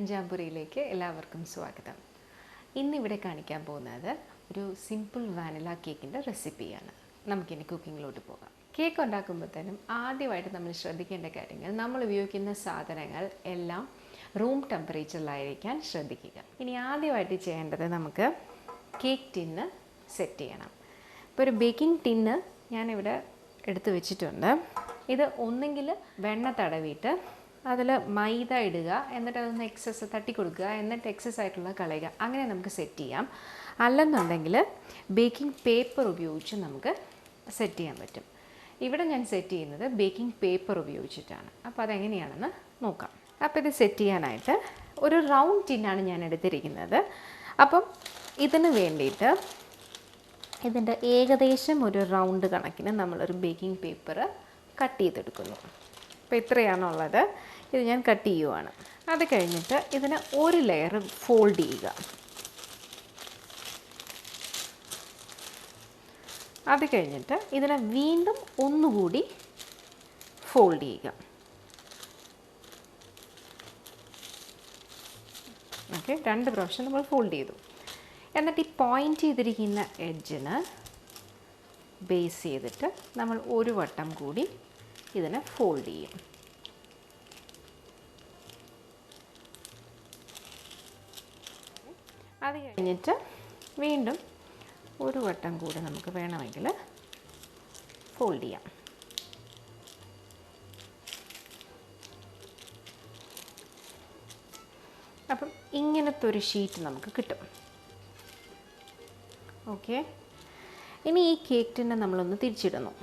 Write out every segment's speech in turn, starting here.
അഞ്ചാംപുരയിലേക്ക് എല്ലാവർക്കും സ്വാഗതം. ഇന്നിവിടെ കാണിക്കാൻ പോകുന്നത് ഒരു സിമ്പിൾ വാനില കേക്കിൻ്റെ റെസിപ്പിയാണ്. നമുക്കിനി കുക്കിങ്ങിലോട്ട് പോകാം. കേക്ക് ഉണ്ടാക്കുമ്പോഴത്തേനും ആദ്യമായിട്ട് നമ്മൾ ശ്രദ്ധിക്കേണ്ട കാര്യങ്ങൾ, നമ്മൾ ഉപയോഗിക്കുന്ന സാധനങ്ങൾ എല്ലാം റൂം ടെമ്പറേച്ചറിലായിരിക്കാൻ ശ്രദ്ധിക്കുക. ഇനി ആദ്യമായിട്ട് ചെയ്യേണ്ടത് നമുക്ക് കേക്ക് ടിന്ന് സെറ്റ് ചെയ്യണം. ഇപ്പോൾ ഒരു ബേക്കിംഗ് ടിന്ന് ഞാനിവിടെ എടുത്ത് വെച്ചിട്ടുണ്ട്. ഇത് ഒന്നെങ്കിൽ വെണ്ണ തടവിയിട്ട് അതിൽ മൈദ ഇടുക, എന്നിട്ട് അതൊന്ന് എക്സസ് തട്ടി കൊടുക്കുക, എന്നിട്ട് എക്സസ് ആയിട്ടുള്ള കളയുക. അങ്ങനെ നമുക്ക് സെറ്റ് ചെയ്യാം. അല്ലെന്നുണ്ടെങ്കിൽ ബേക്കിംഗ് പേപ്പർ ഉപയോഗിച്ച് നമുക്ക് സെറ്റ് ചെയ്യാൻ പറ്റും. ഇവിടെ ഞാൻ സെറ്റ് ചെയ്യുന്നത് ബേക്കിംഗ് പേപ്പർ ഉപയോഗിച്ചിട്ടാണ്. അപ്പോൾ അതെങ്ങനെയാണെന്ന് നോക്കാം. അപ്പോൾ ഇത് സെറ്റ് ചെയ്യാനായിട്ട് ഒരു റൗണ്ട് ടിന്നാണ് ഞാൻ എടുത്തിരിക്കുന്നത്. അപ്പം ഇതിന് വേണ്ടിയിട്ട് ഇതിൻ്റെ ഏകദേശം ഒരു റൗണ്ട് കണക്കിന് നമ്മളൊരു ബേക്കിംഗ് പേപ്പർ കട്ട് ചെയ്തെടുക്കുന്നു. അപ്പോൾ ഇത്രയാണുള്ളത്. ഇത് ഞാൻ കട്ട് ചെയ്യുവാണ്. അത് കഴിഞ്ഞിട്ട് ഇതിനെ ഒരു ലെയർ ഫോൾഡ് ചെയ്യുക. അത് കഴിഞ്ഞിട്ട് ഇതിനെ വീണ്ടും ഒന്നുകൂടി ഫോൾഡ് ചെയ്യുക. ഓക്കെ, 2 പ്രാവശ്യം നമ്മൾ ഫോൾഡ് ചെയ്തു. എന്നിട്ട് ഈ പോയിൻ്റ് ചെയ്തിരിക്കുന്ന എഡ്ജിന് ബേസ് ചെയ്തിട്ട് നമ്മൾ ഒരു വട്ടം കൂടി ഇതിനെ ഫോൾഡ് ചെയ്യും. അത് കഴിഞ്ഞിട്ട് വീണ്ടും ഒരു വട്ടം കൂടി നമുക്ക് വേണമെങ്കിൽ ഫോൾഡ് ചെയ്യാം. അപ്പം ഇങ്ങനത്തെ ഒരു ഷീറ്റ് നമുക്ക് കിട്ടും. ഓക്കെ, ഇനി ഈ കേക്ക് ടിന്നെ നമ്മളൊന്ന് തിരിച്ചിടുന്നു.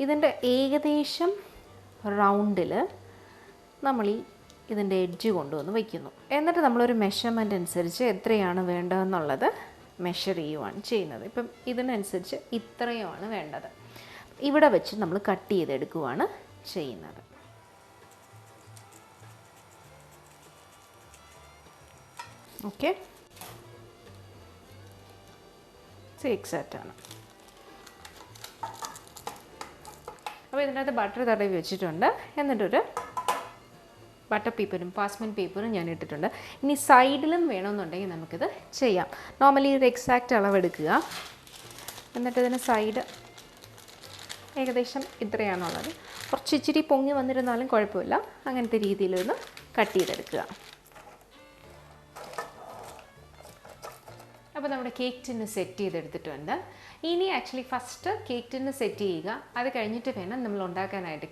ഇതിൻ്റെ ഏകദേശം റൗണ്ടിൽ നമ്മൾ ഇതിൻ്റെ എഡ്ജ് കൊണ്ടുവന്ന് വയ്ക്കുന്നു. എന്നിട്ട് നമ്മളൊരു മെഷർമെൻ്റ് അനുസരിച്ച് എത്രയാണ് വേണ്ടതെന്നുള്ളത് മെഷർ ചെയ്യുവാണ് ചെയ്യുന്നത്. ഇപ്പം ഇതിനനുസരിച്ച് ഇത്രയുമാണ് വേണ്ടത്. ഇവിടെ വെച്ച് നമ്മൾ കട്ട് ചെയ്തെടുക്കുകയാണ് ചെയ്യുന്നത്. ഓക്കെ, എക്സാക്റ്റാണ്. അപ്പോൾ ഇതിനകത്ത് ബട്ടർ തടവി വെച്ചിട്ടുണ്ട്. എന്നിട്ടൊരു ബട്ടർ പേപ്പറും പാസ്മെൻറ്റ് പേപ്പറും ഞാൻ ഇട്ടിട്ടുണ്ട്. ഇനി സൈഡിലും വേണമെന്നുണ്ടെങ്കിൽ നമുക്കിത് ചെയ്യാം. നോർമലി ഒരു എക്സാക്റ്റ് അളവെടുക്കുക. എന്നിട്ട് ഇതിന് സൈഡ് ഏകദേശം ഇത്രയാണുള്ളത്. കുറച്ച് ഇച്ചിരി പൊങ്ങി വന്നിരുന്നാലും കുഴപ്പമില്ല. അങ്ങനത്തെ രീതിയിലൊന്ന് കട്ട് ചെയ്തെടുക്കുക. അപ്പോൾ നമ്മുടെ കേക്ക് ടിന്ന് സെറ്റ് ചെയ്തെടുത്തിട്ടുണ്ട്. ഇനി actually first cake tin set ചെയ്യുക. അത് കഴിഞ്ഞിട്ട് വേണം നമ്മൾ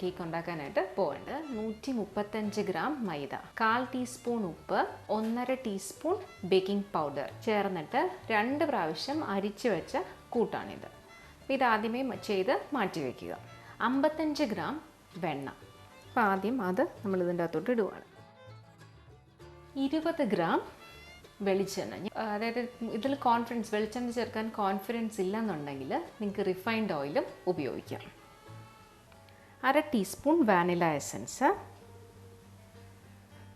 കേക്ക് ഉണ്ടാക്കാനായിട്ട് പോകേണ്ടത്. 135 ഗ്രാം മൈദ, 1/4 ടീസ്പൂൺ ഉപ്പ്, 1.5 ടീസ്പൂൺ ബേക്കിംഗ് പൗഡർ ചേർന്നിട്ട് 2 പ്രാവശ്യം അരിച്ചു വെച്ച കൂട്ടാണിത്. ഇത് ആദ്യമേ ചെയ്ത് മാറ്റി വയ്ക്കുക. 55 ഗ്രാം വെണ്ണ. അപ്പോൾ ആദ്യം അത് നമ്മൾ ഇതിൻ്റെ അകത്തോട്ട് ഇടുവാണ്. 20 ഗ്രാം വെളിച്ചെണ്ണ. അതായത് ഇതിൽ വെളിച്ചെണ്ണ ചേർക്കാൻ കോൺഫിഡൻസ് ഇല്ലെന്നുണ്ടെങ്കിൽ നിങ്ങൾക്ക് റിഫൈൻഡ് ഓയിലും ഉപയോഗിക്കാം. 1/2 ടീസ്പൂൺ വാനില എസൻസ്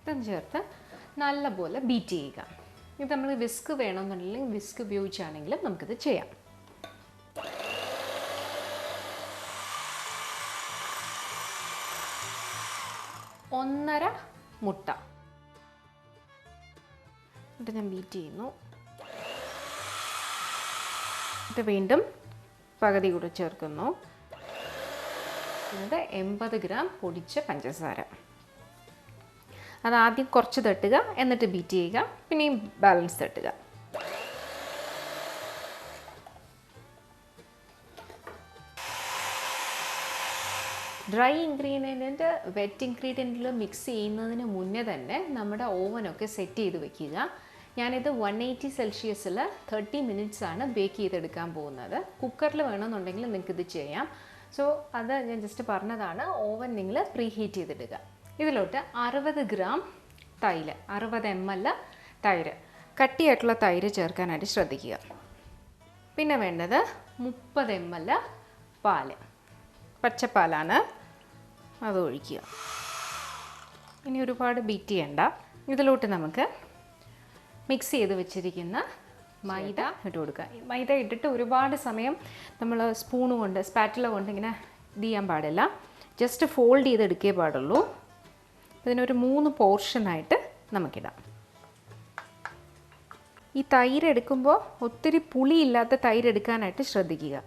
ഇതും ചേർത്ത് നല്ലപോലെ ബീറ്റ് ചെയ്യുക. ഇത് നമ്മൾ വിസ്ക് വേണമെന്നുണ്ടെങ്കിൽ വിസ്ക് ഉപയോഗിച്ചാണെങ്കിലും നമുക്കിത് ചെയ്യാം. ഒന്നര മുട്ട എന്നിട്ട് ഞാൻ ബീറ്റ് ചെയ്യുന്നു. ഇത് വീണ്ടും പകുതി കൂടെ ചേർക്കുന്നു. എന്നിട്ട് 80 ഗ്രാം പൊടിച്ച പഞ്ചസാര. അത് ആദ്യം കുറച്ച് തട്ടുക, എന്നിട്ട് ബീറ്റ് ചെയ്യുക, പിന്നെയും ബാലൻസ് തട്ടുക. ഡ്രൈ ഇൻഗ്രീഡിയൻറ്റ് വെറ്റ് ഇൻഗ്രീഡിയൻറ്റിൽ മിക്സ് ചെയ്യുന്നതിന് മുന്നേ തന്നെ നമ്മുടെ ഓവനൊക്കെ സെറ്റ് ചെയ്ത് വെക്കുക. ഞാനിത് 180 സെൽഷ്യസിൽ 30 മിനിറ്റ്സ് ആണ് ബേക്ക് ചെയ്തെടുക്കാൻ പോകുന്നത്. കുക്കറിൽ വേണമെന്നുണ്ടെങ്കിൽ നിങ്ങൾക്കിത് ചെയ്യാം. സോ അത് ഞാൻ ജസ്റ്റ് പറഞ്ഞതാണ്. ഓവൻ നിങ്ങൾ പ്രീ ഹീറ്റ് ചെയ്തിടുക. ഇതിലോട്ട് 60 ഗ്രാം തൈര്, 60 ml തൈര്, കട്ടിയായിട്ടുള്ള തൈര് ചേർക്കാനായിട്ട് ശ്രദ്ധിക്കുക. പിന്നെ വേണ്ടത് 30 ml പാല്, പച്ചപ്പാലാണ്, അത് ഒഴിക്കുക. ഇനി ഒരുപാട് ബീറ്റ് ചെയ്യണ്ട. ഇതിലോട്ട് നമുക്ക് മിക്സ് ചെയ്ത് വെച്ചിരിക്കുന്ന മൈദ ഇട്ട് കൊടുക്കുക. മൈദ ഇട്ടിട്ട് ഒരുപാട് സമയം നമ്മൾ സ്പൂണ് കൊണ്ട് സ്പാറ്റുല കൊണ്ട് ഇങ്ങനെ ഇത് ചെയ്യാൻ പാടില്ല. ജസ്റ്റ് ഫോൾഡ് ചെയ്തെടുക്കേ പാടുള്ളൂ. ഇതിനൊരു 3 പോർഷനായിട്ട് നമുക്കിടാം. ഈ തൈര് എടുക്കുമ്പോൾ ഒത്തിരി പുളിയില്ലാത്ത തൈര് എടുക്കാനായിട്ട് ശ്രദ്ധിക്കുക.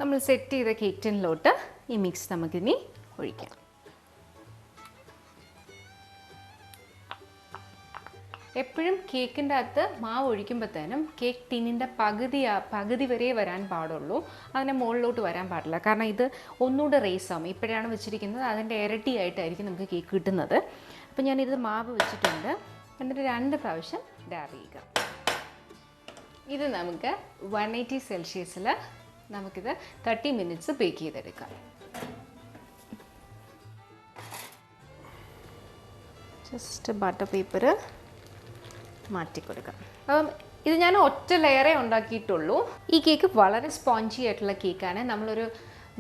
നമ്മൾ സെറ്റ് ചെയ്ത കേക്ക് ടിന്നിലോട്ട് ഈ മിക്സ് നമുക്കിനി ഒഴിക്കാം. എപ്പോഴും കേക്കിൻ്റെ അകത്ത് മാവ് ഒഴിക്കുമ്പോഴത്തേനും കേക്ക് ടിന്നിൻ്റെ പകുതി വരെ വരാൻ പാടുള്ളൂ, അതിൻ്റെ മുകളിലോട്ട് വരാൻ പാടില്ല. കാരണം ഇത് ഒന്നുകൂടെ റേസ് ആവും. ഇപ്പോഴാണ് വെച്ചിരിക്കുന്നത്, അതിൻ്റെ ഇരട്ടിയായിട്ടായിരിക്കും നമുക്ക് കേക്ക് കിട്ടുന്നത്. അപ്പോൾ ഞാനിത് മാവ് വെച്ചിട്ടുണ്ട്. എന്നിട്ട് 2 പ്രാവശ്യം ഡാബ് ചെയ്യുക. ഇത് നമുക്ക് 180 സെൽഷ്യസിൽ നമുക്കിത് 30 മിനിറ്റ്സ് ബേക്ക് ചെയ്തെടുക്കാം. ജസ്റ്റ് ബട്ടർ പേപ്പർ മാറ്റി കൊടുക്കാം. അപ്പം ഇത് ഞാൻ ഒറ്റ ലെയറേ ഉണ്ടാക്കിയിട്ടുള്ളൂ. ഈ കേക്ക് വളരെ സ്പോഞ്ചി ആയിട്ടുള്ള കേക്കാണ്. നമ്മളൊരു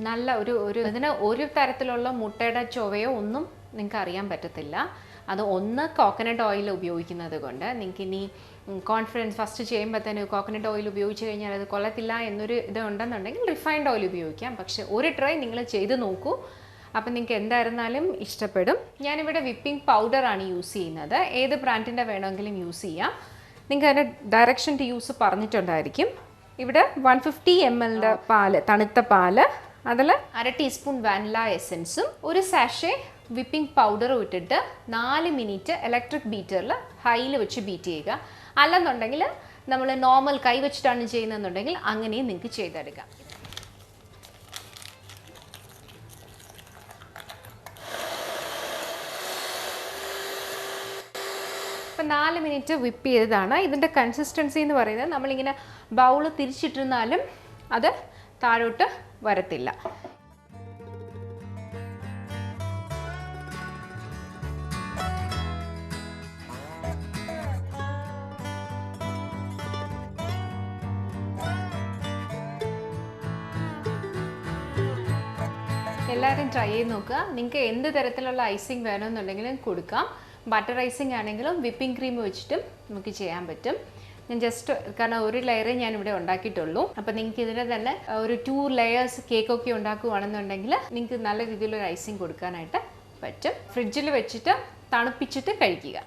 നല്ല ഇതിന് ഒരു തരത്തിലുള്ള മുട്ടയുടെ ചൊവയോ ഒന്നും നിങ്ങൾക്ക് അറിയാൻ പറ്റത്തില്ല. അത് ഒന്ന് കോക്കനട്ട് ഓയിൽ ഉപയോഗിക്കുന്നത് കൊണ്ട്. നിങ്ങൾക്ക് ഇനി കോൺഫിഡൻസ് ഫസ്റ്റ് ചെയ്യുമ്പോൾ തന്നെ കോക്കനട്ട് ഓയിൽ ഉപയോഗിച്ച് കഴിഞ്ഞാൽ അത് കൊള്ളത്തില്ല എന്നൊരു ഇത് ഉണ്ടെന്നുണ്ടെങ്കിൽ റിഫൈൻഡ് ഓയിൽ ഉപയോഗിക്കാം. പക്ഷേ ഒരു ട്രൈ നിങ്ങൾ ചെയ്ത് നോക്കൂ, അപ്പം നിങ്ങൾക്ക് എന്തായിരുന്നാലും ഇഷ്ടപ്പെടും. ഞാനിവിടെ വിപ്പിംഗ് പൗഡറാണ് യൂസ് ചെയ്യുന്നത്. ഏത് ബ്രാൻഡിൻ്റെ വേണമെങ്കിലും യൂസ് ചെയ്യാം. നിങ്ങൾക്ക് അതിൻ്റെ ഡയറക്ഷൻ ടു യൂസ് പറഞ്ഞിട്ടുണ്ടായിരിക്കും. ഇവിടെ 150 ml പാല്, തണുത്ത പാല്, അതിൽ 1/2 ടീസ്പൂൺ വാനില എസൻസും 1 സാഷേ വിപ്പിംഗ് പൗഡറും ഇട്ടിട്ട് 4 മിനിറ്റ് ഇലക്ട്രിക് ബീറ്ററിൽ ഹൈയിൽ വെച്ച് ബീറ്റ് ചെയ്യുക. അല്ലെന്നുണ്ടെങ്കിൽ നമ്മൾ നോർമൽ കൈ വെച്ചിട്ടാണ് ചെയ്യുന്നതെന്നുണ്ടെങ്കിൽ അങ്ങനെയും നിങ്ങൾക്ക് ചെയ്തെടുക്കാം. ഇപ്പം 4 മിനിറ്റ് വിപ്പ് ചെയ്തതാണ്. ഇതിൻ്റെ കൺസിസ്റ്റൻസി എന്ന് പറയുന്നത് നമ്മളിങ്ങനെ ബൗള് തിരിച്ചിട്ടിരുന്നാലും അത് താഴോട്ട് വരത്തില്ല. എല്ലാവരും ട്രൈ ചെയ്ത് നോക്കുക. നിങ്ങൾക്ക് എന്ത് തരത്തിലുള്ള ഐസിങ് വേണമെന്നുണ്ടെങ്കിലും കൊടുക്കാം. ബട്ടർ ഐസിങ് ആണെങ്കിലും വിപ്പിംഗ് ക്രീം വെച്ചിട്ടും നമുക്ക് ചെയ്യാൻ പറ്റും. ഞാൻ ജസ്റ്റ് കാരണം ഒരു ലെയറേ ഞാനിവിടെ ഉണ്ടാക്കിയിട്ടുള്ളൂ. അപ്പോൾ നിങ്ങൾക്ക് ഇതിനെ തന്നെ ഒരു 2 ലെയേഴ്സ് കേക്കൊക്കെ ഉണ്ടാക്കുകയാണെന്നുണ്ടെങ്കിൽ നിങ്ങൾക്ക് നല്ല രീതിയിലൊരു ഐസിങ് കൊടുക്കാനായിട്ട് പറ്റും. ഫ്രിഡ്ജിൽ വെച്ചിട്ട് തണുപ്പിച്ചിട്ട് കഴിക്കുക.